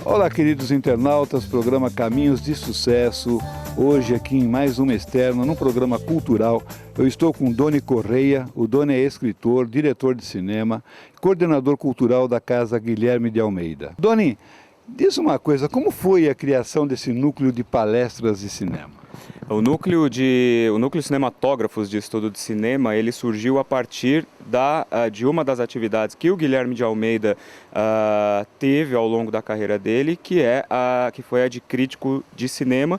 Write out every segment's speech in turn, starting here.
Olá, queridos internautas, programa Caminhos de Sucesso. Hoje aqui em mais uma externa, num programa cultural. Eu estou com Doni Correia. O Doni é escritor, diretor de cinema, coordenador cultural da Casa Guilherme de Almeida. Doni, diz uma coisa, como foi a criação desse núcleo de palestras de cinema? O núcleo Cinematógrafos de Estudo de Cinema, ele surgiu a partir de uma das atividades que o Guilherme de Almeida teve ao longo da carreira dele, que foi a de crítico de cinema,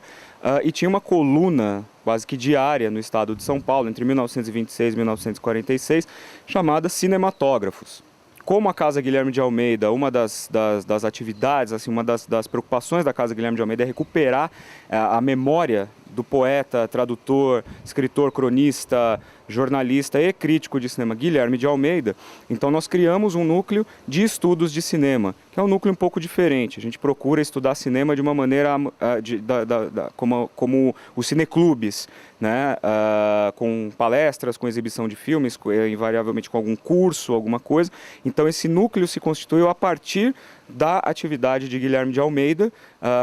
e tinha uma coluna quase que diária no estado de São Paulo, entre 1926 e 1946, chamada Cinematógrafos. Como a Casa Guilherme de Almeida, uma das atividades, assim, uma das preocupações da Casa Guilherme de Almeida é recuperar a memória do poeta, tradutor, escritor, cronista, jornalista e crítico de cinema Guilherme de Almeida. Então nós criamos um núcleo de estudos de cinema, que é um núcleo um pouco diferente. A gente procura estudar cinema de uma maneira como os cineclubes, né? Com palestras, com exibição de filmes, invariavelmente com algum curso, alguma coisa. Então esse núcleo se constituiu a partir da atividade de Guilherme de Almeida,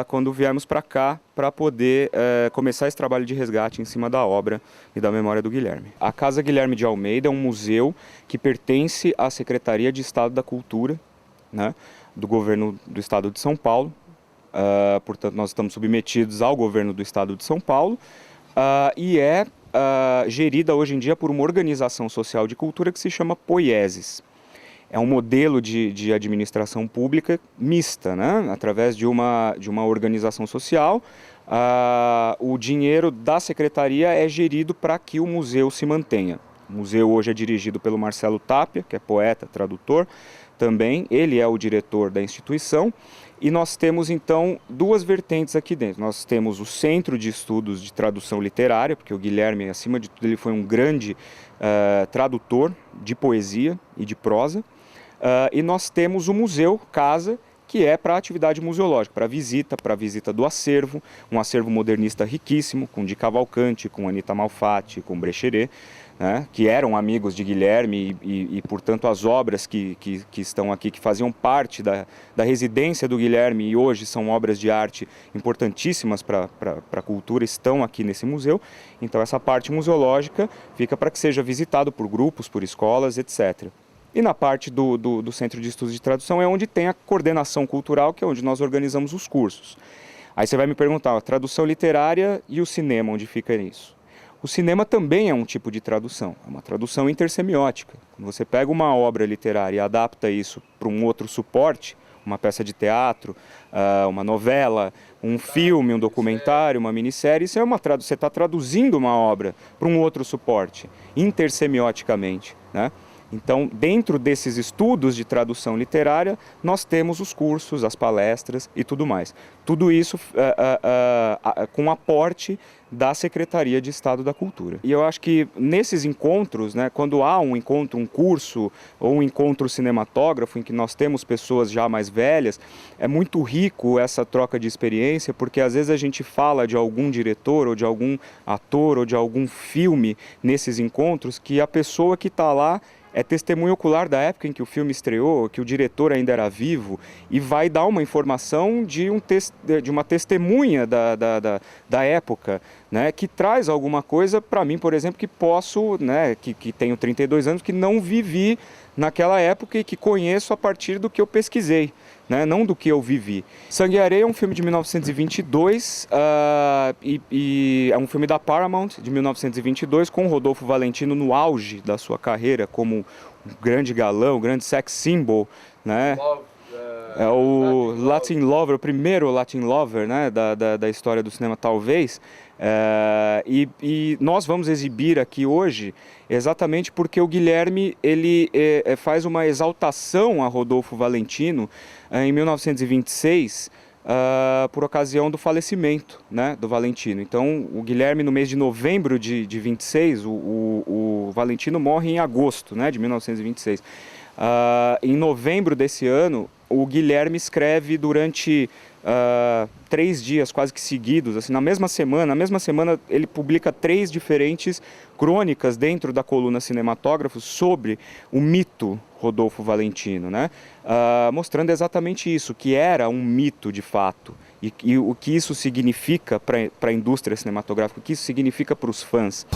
quando viemos para cá para poder começar esse trabalho de resgate em cima da obra e da memória do Guilherme. A Casa Guilherme de Almeida é um museu que pertence à Secretaria de Estado da Cultura, né, do governo do Estado de São Paulo. Portanto, nós estamos submetidos ao governo do Estado de São Paulo e é gerida hoje em dia por uma organização social de cultura que se chama Poieses. É um modelo de administração pública mista, né? Através de uma organização social. O dinheiro da secretaria é gerido para que o museu se mantenha. O museu hoje é dirigido pelo Marcelo Tapia, que é poeta, tradutor também. Ele é o diretor da instituição. E nós temos, então, duas vertentes aqui dentro. Nós temos o Centro de Estudos de Tradução Literária, porque o Guilherme, acima de tudo, ele foi um grande tradutor de poesia e de prosa. E nós temos o Museu Casa, que é para a atividade museológica, para a visita do acervo, um acervo modernista riquíssimo, com Di Cavalcanti, com Anita Malfatti, com Brecheret, né, que eram amigos de Guilherme e, portanto, as obras que estão aqui, que faziam parte da residência do Guilherme e hoje são obras de arte importantíssimas para a cultura, estão aqui nesse museu. Então, essa parte museológica fica para que seja visitado por grupos, por escolas, etc. E na parte do Centro de Estudos de Tradução é onde tem a coordenação cultural, que é onde nós organizamos os cursos. Aí você vai me perguntar, a tradução literária e o cinema, onde fica isso? O cinema também é um tipo de tradução, é uma tradução intersemiótica. Quando você pega uma obra literária e adapta isso para um outro suporte, uma peça de teatro, uma novela, um filme, um documentário, uma minissérie, isso é você está traduzindo uma obra para um outro suporte, intersemioticamente, né? Então, dentro desses estudos de tradução literária, nós temos os cursos, as palestras e tudo mais. Tudo isso com aporte da Secretaria de Estado da Cultura. E eu acho que nesses encontros, né, quando há um encontro, um curso ou um encontro cinematógrafo em que nós temos pessoas já mais velhas, é muito rico essa troca de experiência, porque às vezes a gente fala de algum diretor ou de algum ator ou de algum filme nesses encontros que a pessoa que está lá é testemunho ocular da época em que o filme estreou, que o diretor ainda era vivo, e vai dar uma informação de uma testemunha da época, né, que traz alguma coisa para mim, por exemplo, que posso, né, que tenho 32 anos, que não vivi naquela época e que conheço a partir do que eu pesquisei, né, não do que eu vivi. Sangue e Areia é um filme de 1922 e é um filme da Paramount de 1922 com Rodolfo Valentino no auge da sua carreira como um grande galão, um grande sex symbol, né? É o Latin Lover, o primeiro Latin Lover, né, da história do cinema, talvez. E nós vamos exibir aqui hoje exatamente porque o Guilherme ele faz uma exaltação a Rodolfo Valentino em 1926, por ocasião do falecimento, né, do Valentino. Então, o Guilherme, no mês de novembro de 26, o Valentino morre em agosto, né, de 1926. Em novembro desse ano, o Guilherme escreve durante 3 dias quase que seguidos, assim, na mesma semana ele publica 3 diferentes crônicas dentro da coluna Cinematógrafos sobre o mito Rodolfo Valentino, né? Mostrando exatamente isso, que era um mito de fato, e o que isso significa para a indústria cinematográfica, o que isso significa para os fãs.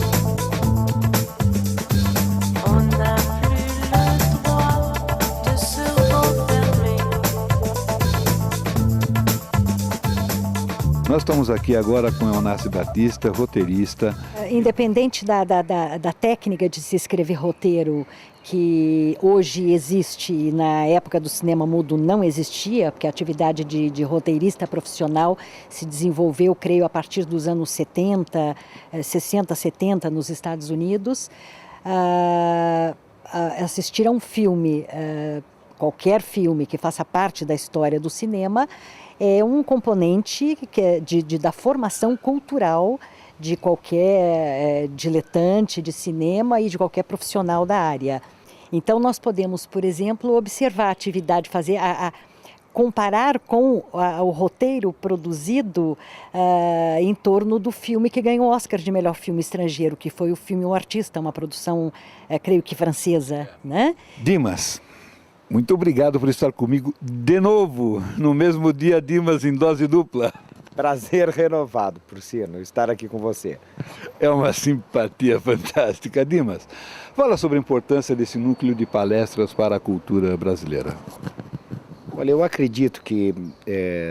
Nós estamos aqui agora com Eunassi Batista, roteirista. Independente da técnica de se escrever roteiro, que hoje existe e na época do cinema mudo não existia, porque a atividade de roteirista profissional se desenvolveu, creio, a partir dos anos 60, 60, 70 nos Estados Unidos. Assistir a um filme, qualquer filme que faça parte da história do cinema, é um componente da formação cultural de qualquer diletante de cinema e de qualquer profissional da área. Então nós podemos, por exemplo, observar a atividade, comparar com o roteiro produzido em torno do filme que ganhou o Oscar de melhor filme estrangeiro, que foi o filme O Artista, uma produção, creio que francesa, né? Dimas, muito obrigado por estar comigo de novo, no mesmo dia, Dimas, em dose dupla. Prazer renovado, Prussiano, estar aqui com você. É uma simpatia fantástica. Dimas, fala sobre a importância desse núcleo de palestras para a cultura brasileira. Olha, eu acredito que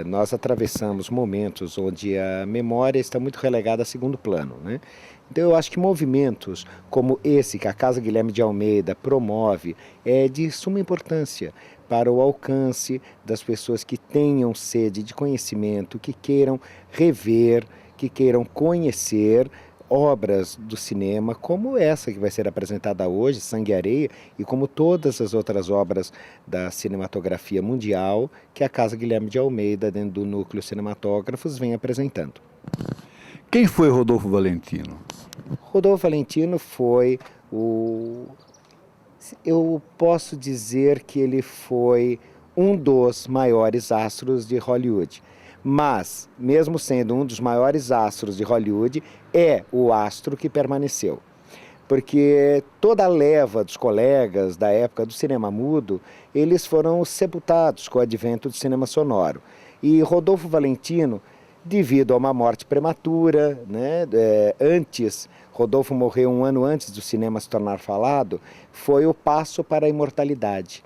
nós atravessamos momentos onde a memória está muito relegada a segundo plano, né? Então eu acho que movimentos como esse que a Casa Guilherme de Almeida promove é de suma importância para o alcance das pessoas que tenham sede de conhecimento, que queiram rever, que queiram conhecer obras do cinema, como essa que vai ser apresentada hoje, Sangue e Areia, e como todas as outras obras da cinematografia mundial que a Casa Guilherme de Almeida, dentro do Núcleo Cinematógrafos, vem apresentando. Quem foi Rodolfo Valentino? Rodolfo Valentino foi eu posso dizer que ele foi um dos maiores astros de Hollywood. Mas, mesmo sendo um dos maiores astros de Hollywood, é o astro que permaneceu. Porque toda a leva dos colegas da época do cinema mudo, eles foram sepultados com o advento do cinema sonoro. E Rodolfo Valentino, devido a uma morte prematura, né, Rodolfo morreu um ano antes do cinema se tornar falado, foi o passo para a imortalidade,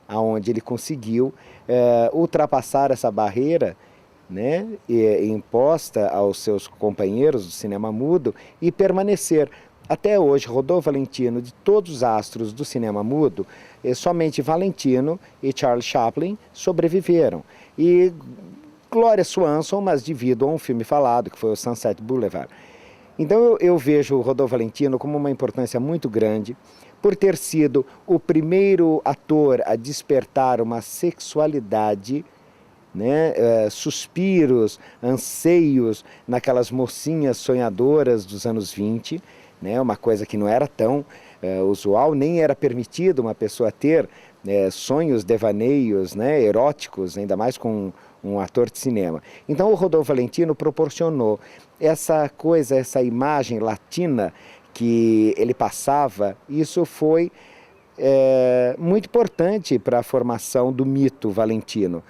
aonde ele conseguiu ultrapassar essa barreira, né, imposta aos seus companheiros do cinema mudo e permanecer. Até hoje, Rodolfo Valentino, de todos os astros do cinema mudo, somente Valentino e Charles Chaplin sobreviveram. E Gloria Swanson, mas devido a um filme falado, que foi o Sunset Boulevard. Então eu vejo o Rodolfo Valentino como uma importância muito grande, por ter sido o primeiro ator a despertar uma sexualidade, né, suspiros, anseios naquelas mocinhas sonhadoras dos anos 20, né, uma coisa que não era tão usual, nem era permitido uma pessoa ter sonhos, devaneios, né, eróticos, ainda mais com um ator de cinema. Então o Rodolfo Valentino proporcionou essa coisa, essa imagem latina que ele passava. Isso foi muito importante para a formação do mito Valentino.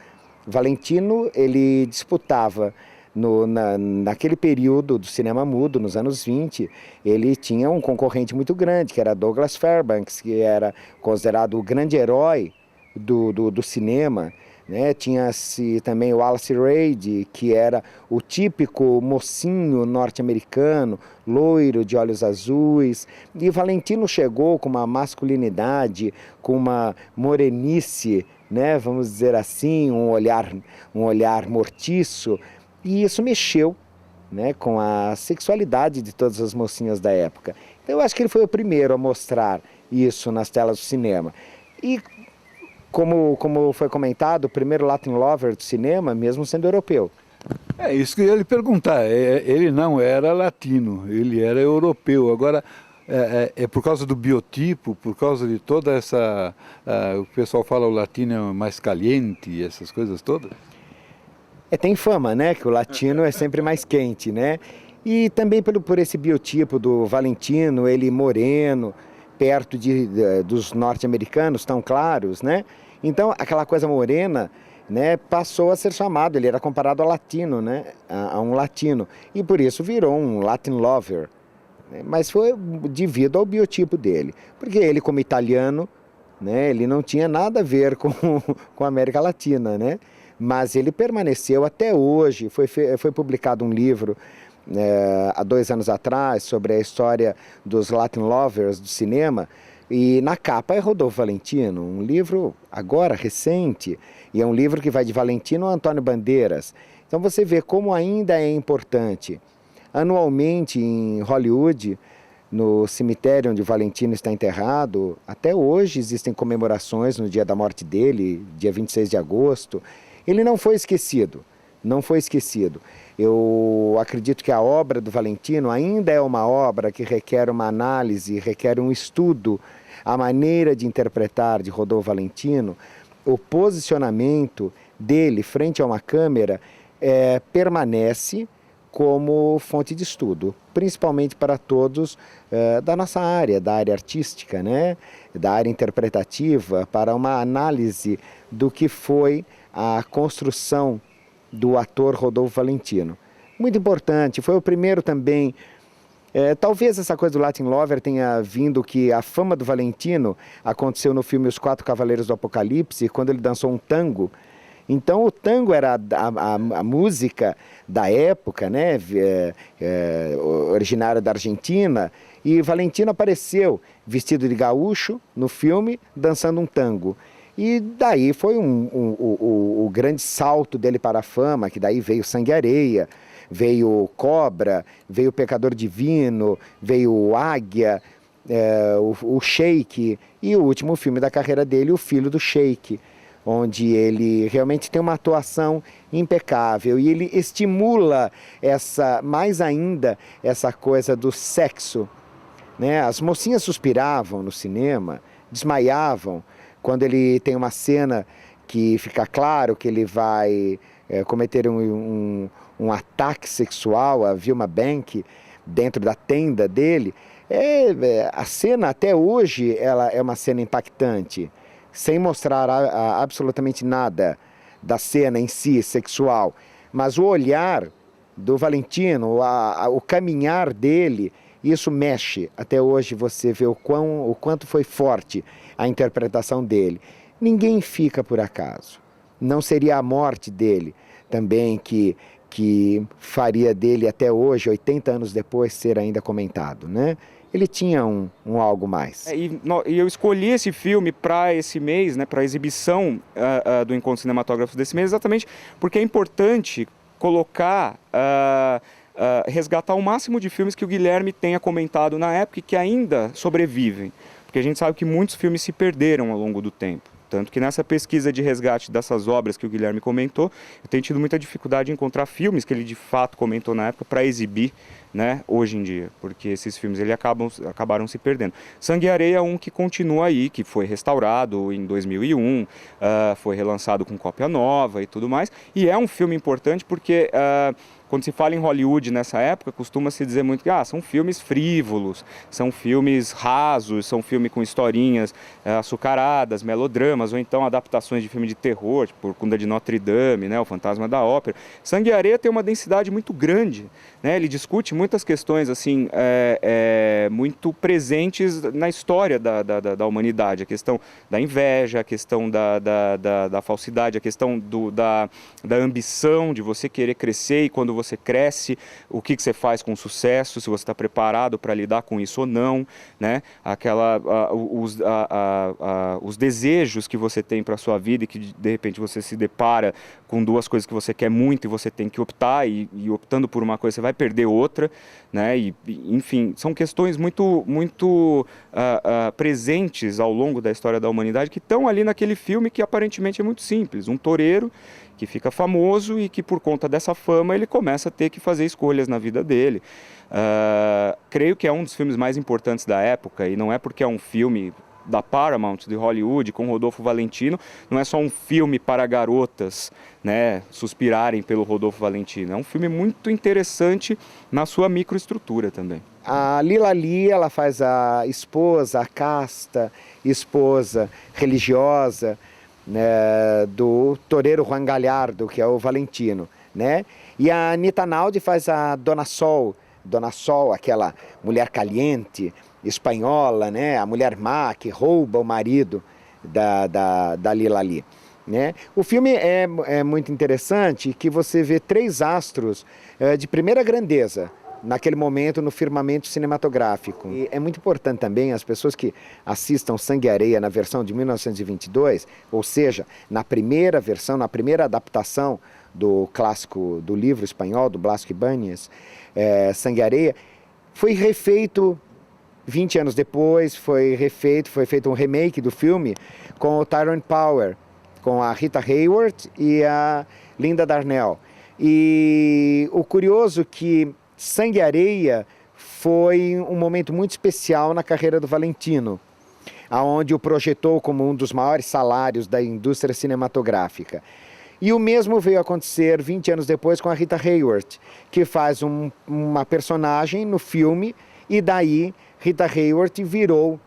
Valentino, ele disputava naquele período do cinema mudo, nos anos 20, ele tinha um concorrente muito grande, que era Douglas Fairbanks, que era considerado o grande herói do cinema. Né? Tinha-se também o Wallace Reid, que era o típico mocinho norte-americano, loiro, de olhos azuis. E Valentino chegou com uma masculinidade, com uma morenice, né? Vamos dizer assim, um olhar mortiço. E isso mexeu, né, com a sexualidade de todas as mocinhas da época. Então, eu acho que ele foi o primeiro a mostrar isso nas telas do cinema. E como foi comentado, o primeiro Latin Lover do cinema, mesmo sendo europeu. É isso que eu ia lhe perguntar. Ele não era latino, ele era europeu. Agora, é por causa do biotipo, por causa de toda essa... o pessoal fala o latino é mais caliente, essas coisas todas? Tem fama, né? Que o latino é sempre mais quente, né? E também por esse biotipo do Valentino, ele moreno, perto dos norte-americanos, tão claros, né? Então, aquela coisa morena, né, passou a ser chamado, ele era comparado ao latino, né? A um latino. E por isso virou um Latin lover. Né? Mas foi devido ao biotipo dele. Porque ele, como italiano, né, ele não tinha nada a ver com a América Latina, né? Mas ele permaneceu até hoje. Foi publicado um livro há 2 anos atrás sobre a história dos Latin lovers do cinema, e na capa é Rodolfo Valentino, um livro agora recente, e é um livro que vai de Valentino a Antônio Bandeiras. Então você vê como ainda é importante. Anualmente em Hollywood, no cemitério onde Valentino está enterrado, até hoje existem comemorações no dia da morte dele, dia 26 de agosto. Ele não foi esquecido, não foi esquecido. Eu acredito que a obra do Valentino ainda é uma obra que requer uma análise, requer um estudo. A maneira de interpretar de Rodolfo Valentino, o posicionamento dele frente a uma câmera permanece como fonte de estudo, principalmente para todos da nossa área, da área artística, né? Da área interpretativa, para uma análise do que foi a construção do ator Rodolfo Valentino. Muito importante, foi o primeiro também. Talvez essa coisa do Latin Lover tenha vindo que a fama do Valentino aconteceu no filme Os Quatro Cavaleiros do Apocalipse, quando ele dançou um tango. Então o tango era a música da época, né? Originária da Argentina, e Valentino apareceu vestido de gaúcho no filme, dançando um tango. E daí foi o grande salto dele para a fama, que daí veio Sangue e Areia, veio Cobra, veio Pecador Divino, veio Águia, o Sheik, e o último filme da carreira dele, O Filho do Sheik, onde ele realmente tem uma atuação impecável e ele estimula mais ainda essa coisa do sexo, né? As mocinhas suspiravam no cinema, desmaiavam, quando ele tem uma cena que fica claro que ele vai cometer um ataque sexual a Vilma Bank dentro da tenda dele. A cena até hoje ela é uma cena impactante, sem mostrar absolutamente nada da cena em si, sexual. Mas o olhar do Valentino, o caminhar dele, isso mexe. Até hoje você vê o quanto foi forte a interpretação dele. Ninguém fica por acaso. Não seria a morte dele também que faria dele até hoje, 80 anos depois, ser ainda comentado, né? Ele tinha um algo mais. E eu escolhi esse filme para esse mês, né, para a exibição do Encontro Cinematógrafo desse mês, exatamente porque é importante colocar, resgatar o máximo de filmes que o Guilherme tenha comentado na época e que ainda sobrevivem. Porque a gente sabe que muitos filmes se perderam ao longo do tempo. Tanto que nessa pesquisa de resgate dessas obras que o Guilherme comentou, eu tenho tido muita dificuldade em encontrar filmes que ele de fato comentou na época para exibir, né, hoje em dia, porque esses filmes acabaram se perdendo. Sangue e Areia é um que continua aí, que foi restaurado em 2001, foi relançado com cópia nova e tudo mais, e é um filme importante porque quando se fala em Hollywood nessa época, costuma-se dizer muito que são filmes frívolos, são filmes rasos, são filmes com historinhas açucaradas, melodramas, ou então adaptações de filme de terror, tipo Cunda de Notre Dame, né, O Fantasma da Ópera. Sangue e Areia tem uma densidade muito grande, né, ele discute muitas questões assim, muito presentes na história da humanidade, a questão da inveja, a questão da falsidade, a questão da ambição de você querer crescer, e quando você cresce, o que você faz com sucesso, se você está preparado para lidar com isso ou não, né? Os desejos que você tem para a sua vida e que de repente você se depara com duas coisas que você quer muito e você tem que optar, e optando por uma coisa você vai perder outra, né? Enfim, são questões muito presentes ao longo da história da humanidade que estão ali naquele filme que aparentemente é muito simples, um toureiro que fica famoso e que por conta dessa fama ele começa a ter que fazer escolhas na vida dele. Creio que é um dos filmes mais importantes da época, e não é porque é um filme da Paramount, de Hollywood, com Rodolfo Valentino, não é só um filme para garotas, né, suspirarem pelo Rodolfo Valentino. É um filme muito interessante na sua microestrutura também. A Lila Lee, ela faz a esposa, a casta, esposa religiosa, né, do toureiro Juan Galhardo, que é o Valentino, né? E a Anita Naldi faz a Dona Sol, aquela mulher caliente, espanhola, né? A mulher má que rouba o marido da Lila Lee, né? O filme é muito interessante, que você vê 3 astros de primeira grandeza naquele momento no firmamento cinematográfico. E é muito importante também as pessoas que assistam Sangue e Areia na versão de 1922, ou seja, na primeira versão, na primeira adaptação do clássico do livro espanhol, do Blas Ibáñez, Sangue e Areia, foi refeito 20 anos depois, foi feito um remake do filme com o Tyrone Power, com a Rita Hayworth e a Linda Darnell. E o curioso é que Sangue e Areia foi um momento muito especial na carreira do Valentino, aonde o projetou como um dos maiores salários da indústria cinematográfica. E o mesmo veio acontecer 20 anos depois com a Rita Hayworth, que faz uma personagem no filme, e daí Rita Hayworth virou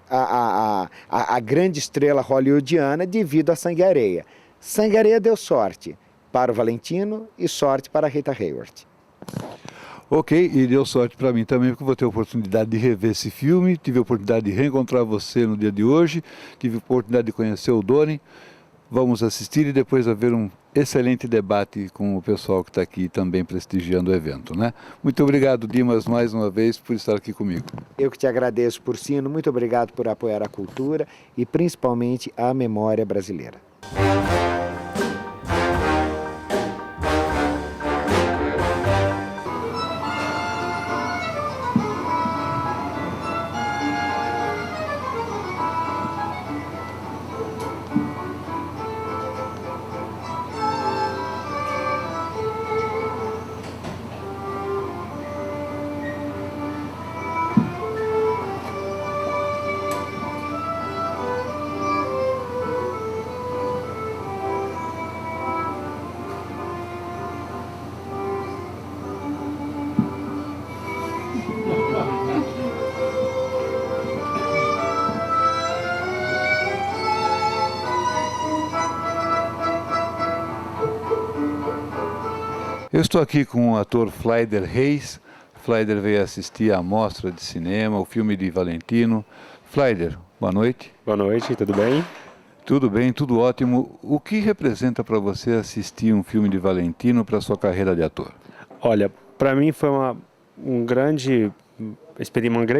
a grande estrela hollywoodiana devido a Sangue e Areia. Sangue e Areia deu sorte para o Valentino e sorte para a Rita Hayworth. Ok, e deu sorte para mim também, porque eu vou ter a oportunidade de rever esse filme, tive a oportunidade de reencontrar você no dia de hoje, tive a oportunidade de conhecer o Doni. Vamos assistir e depois haver um excelente debate com o pessoal que está aqui também prestigiando o evento, né? Muito obrigado, Dimas, mais uma vez, por estar aqui comigo. Eu que te agradeço, Porcino, muito obrigado por apoiar a cultura e principalmente a memória brasileira. Eu estou aqui com o ator Flaider Reis. Flaider veio assistir à mostra de cinema, o filme de Valentino. Flaider, boa noite. Boa noite, tudo bem? Tudo bem, tudo ótimo. O que representa para você assistir um filme de Valentino para a sua carreira de ator? Olha, para mim foi uma grande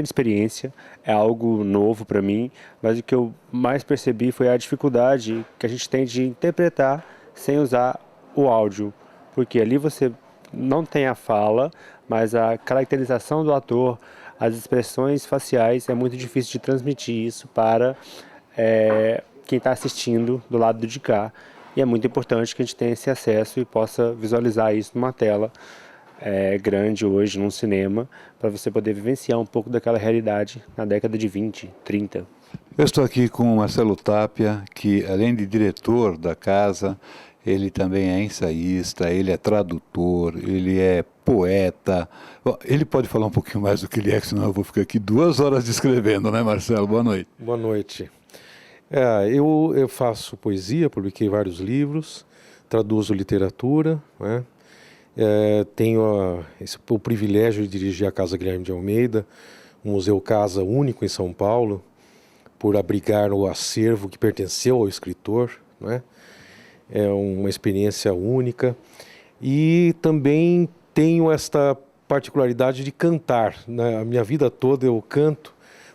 experiência, é algo novo para mim, mas o que eu mais percebi foi a dificuldade que a gente tem de interpretar sem usar o áudio, porque ali você não tem a fala, mas a caracterização do ator, as expressões faciais, é muito difícil de transmitir isso para quem está assistindo do lado de cá. E é muito importante que a gente tenha esse acesso e possa visualizar isso numa tela grande hoje, num cinema, para você poder vivenciar um pouco daquela realidade na década de 20, 30. Eu estou aqui com o Marcelo Tapia, que além de diretor da casa, ele também é ensaísta, ele é tradutor, ele é poeta. Bom, ele pode falar um pouquinho mais do que ele é, senão eu vou ficar aqui 2 horas descrevendo, né, Marcelo? Boa noite. Boa noite. Eu faço poesia, publiquei vários livros, traduzo literatura, né? Tenho o privilégio de dirigir a Casa Guilherme de Almeida, um museu casa único em São Paulo, por abrigar o acervo que pertenceu ao escritor, né? É uma experiência única. E também tenho esta particularidade de cantar, né? A minha vida toda eu canto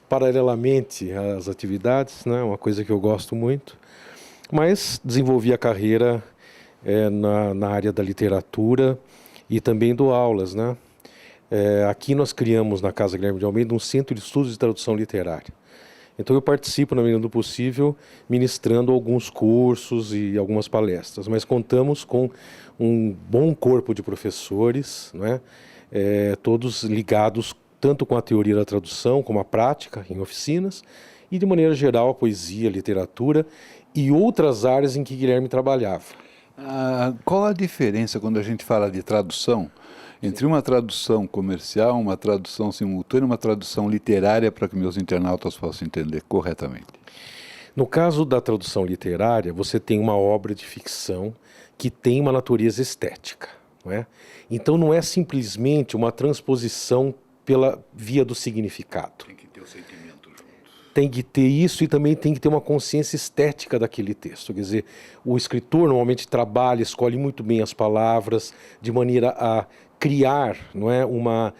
paralelamente às atividades, né? Uma coisa que eu gosto muito. Mas desenvolvi a carreira na área da literatura e também dou aulas, né? Aqui nós criamos na Casa Guilherme de Almeida um centro de estudos de tradução literária. Então eu participo, na medida do possível, ministrando alguns cursos e algumas palestras, mas contamos com um bom corpo de professores, né? Todos ligados tanto com a teoria da tradução como a prática em oficinas e, de maneira geral, a poesia, a literatura e outras áreas em que Guilherme trabalhava. Qual a diferença quando a gente fala de tradução entre uma tradução comercial, uma tradução simultânea e uma tradução literária, para que meus internautas possam entender corretamente? No caso da tradução literária, você tem uma obra de ficção que tem uma natureza estética, não é? Então não é simplesmente uma transposição pela via do significado. Tem que ter o sentimento junto. Tem que ter isso e também tem que ter uma consciência estética daquele texto. Quer dizer, o escritor normalmente trabalha, escolhe muito bem as palavras, de maneira a criar, não é, uma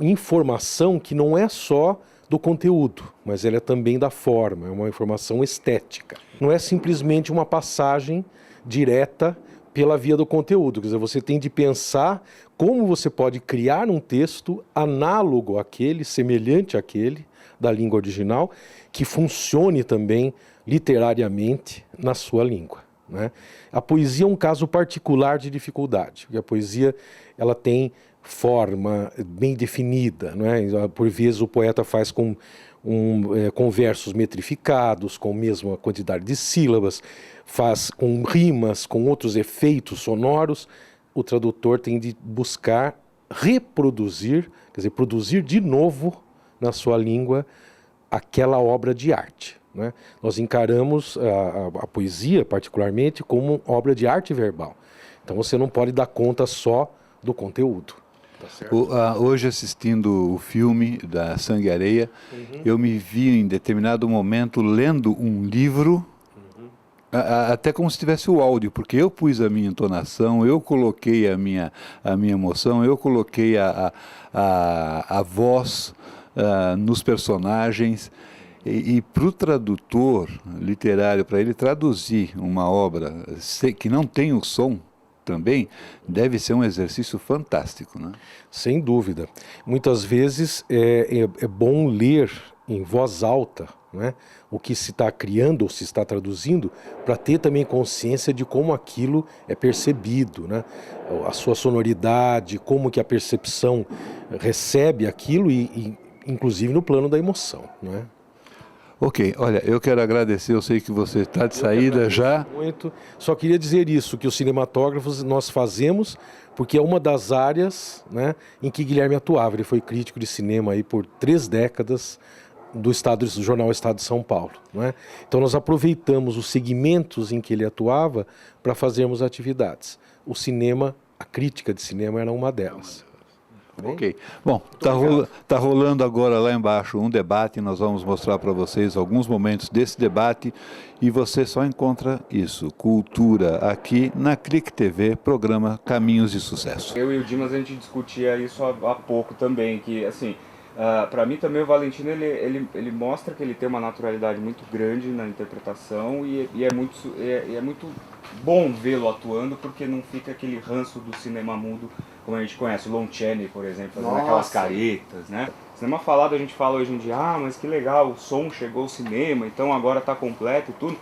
informação que não é só do conteúdo, mas ela é também da forma, é uma informação estética. Não é simplesmente uma passagem direta pela via do conteúdo, quer dizer, você tem de pensar como você pode criar um texto análogo àquele, semelhante àquele, da língua original, que funcione também literariamente na sua língua, né? A poesia é um caso particular de dificuldade, porque a poesia ela tem forma bem definida, não é? Por vezes o poeta faz com versos metrificados, com a mesma quantidade de sílabas, faz com rimas, com outros efeitos sonoros. O tradutor tem de buscar reproduzir, quer dizer, produzir de novo na sua língua aquela obra de arte, né? Nós encaramos a poesia, particularmente, como obra de arte verbal. Então você não pode dar conta só do conteúdo. Tá hoje, assistindo o filme da Sangue e Areia, eu me vi em determinado momento lendo um livro, até como se tivesse o áudio, porque eu pus a minha entonação, eu coloquei a minha emoção, eu coloquei a voz nos personagens. E para o tradutor literário, para ele traduzir uma obra que não tem o som, também deve ser um exercício fantástico, né? Sem dúvida. Muitas vezes é bom ler em voz alta, né, o que se está criando ou se está traduzindo, para ter também consciência de como aquilo é percebido, né? A sua sonoridade, como que a percepção recebe aquilo e inclusive no plano da emoção, né? Ok, olha, eu quero agradecer, eu sei que você está de saída já. Muito. Só queria dizer isso, que os cinematógrafos nós fazemos porque é uma das áreas, né, em que Guilherme atuava. Ele foi crítico de cinema aí por 3 décadas do jornal Estado de São Paulo, né? Então nós aproveitamos os segmentos em que ele atuava para fazermos atividades. O cinema, a crítica de cinema era uma delas. Ok. Bom, tá rolando agora lá embaixo um debate, nós vamos mostrar para vocês alguns momentos desse debate e você só encontra isso, cultura, aqui na Clique TV, programa Caminhos de Sucesso. Eu e o Dimas, a gente discutia isso há pouco também, que assim, para mim também o Valentino, ele mostra que ele tem uma naturalidade muito grande na interpretação e é muito bom vê-lo atuando, porque não fica aquele ranço do cinema mudo como a gente conhece, o Lon Chaney, por exemplo, fazendo aquelas caretas, né? Cinema falado, a gente fala hoje em dia, mas que legal, o som chegou ao cinema, então agora está completo e tudo.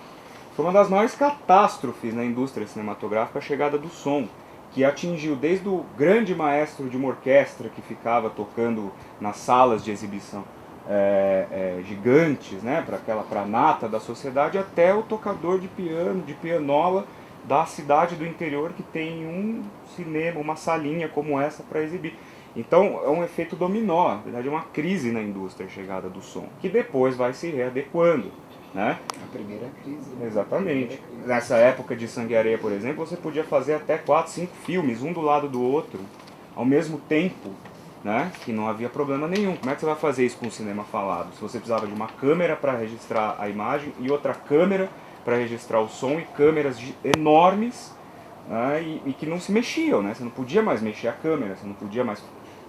Foi uma das maiores catástrofes na indústria cinematográfica a chegada do som, que atingiu desde o grande maestro de uma orquestra que ficava tocando nas salas de exibição gigantes, né, para a nata da sociedade, até o tocador de piano, de pianola, da cidade do interior que tem um cinema, uma salinha como essa para exibir. Então é um efeito dominó, na verdade é uma crise na indústria a chegada do som, que depois vai se readequando, né? A primeira crise. Né? Exatamente. Nessa época de Sangue e Areia, por exemplo, você podia fazer até 4, 5 filmes, um do lado do outro, ao mesmo tempo, né? Que não havia problema nenhum. Como é que você vai fazer isso com o cinema falado? Se você precisava de uma câmera para registrar a imagem e outra câmera para registrar o som e câmeras enormes, né, e que não se mexiam, né? Você não podia mais mexer a câmera, você não podia mais,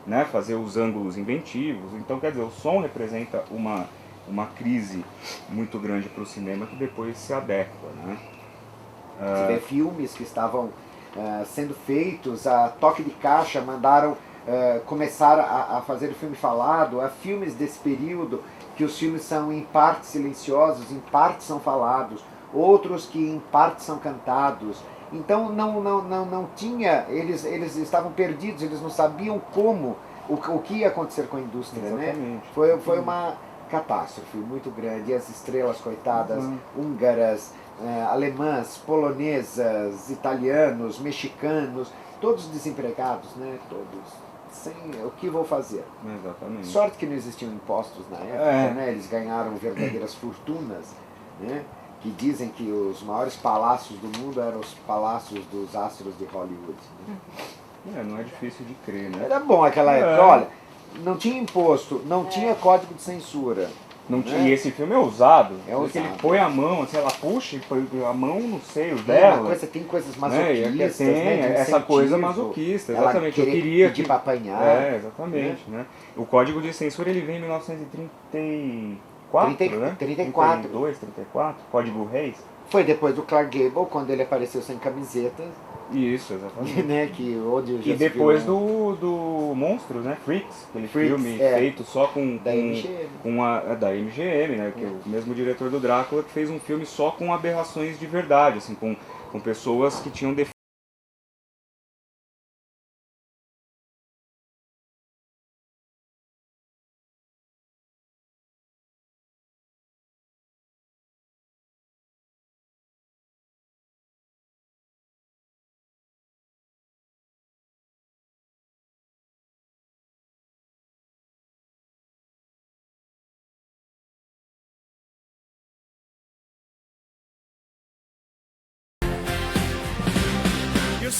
né, fazer os ângulos inventivos. Então, quer dizer, o som representa uma crise muito grande para o cinema que depois se adequa, né? Você vê filmes que estavam sendo feitos, a toque de caixa, mandaram começar a fazer o filme falado. Há filmes desse período que os filmes são em parte silenciosos, em parte são falados, outros que em parte são cantados. Então não tinha, eles estavam perdidos, eles não sabiam como, o que ia acontecer com a indústria, né? Foi uma catástrofe muito grande. E as estrelas, coitadas, húngaras, alemãs, polonesas, italianos, mexicanos, todos desempregados, né? Todos sem o que vou fazer. Exatamente. Sorte que não existiam impostos na época, né? Eles ganharam verdadeiras fortunas, né? Que dizem que os maiores palácios do mundo eram os palácios dos astros de Hollywood. Né? Não é difícil de crer, né? Era bom aquela época, olha, não tinha imposto, não tinha código de censura. Não né? tinha, e esse filme é ousado. É Porque ele ousado. põe a mão, assim, ela puxa e põe a mão nos seios Tem dela. uma coisa, tem coisas né? E masoquistas, tem né? de essa coisa incentivo. masoquista, Ela exatamente. Eu querer queria pedir que... pra apanhar. Exatamente. Né? O Código de Censura ele vem em 1934, né? 34. 32, 34, Código Reis. Foi depois do Clark Gable, quando ele apareceu sem camiseta, Isso, exatamente. né? Que onde já E se depois viu, do Monstros, né? Freaks, aquele Freaks, filme é. feito só com da MGM. da MGM, né? Que é o mesmo diretor do Drácula que fez um filme só com aberrações de verdade, assim, com pessoas que tinham defeitos. You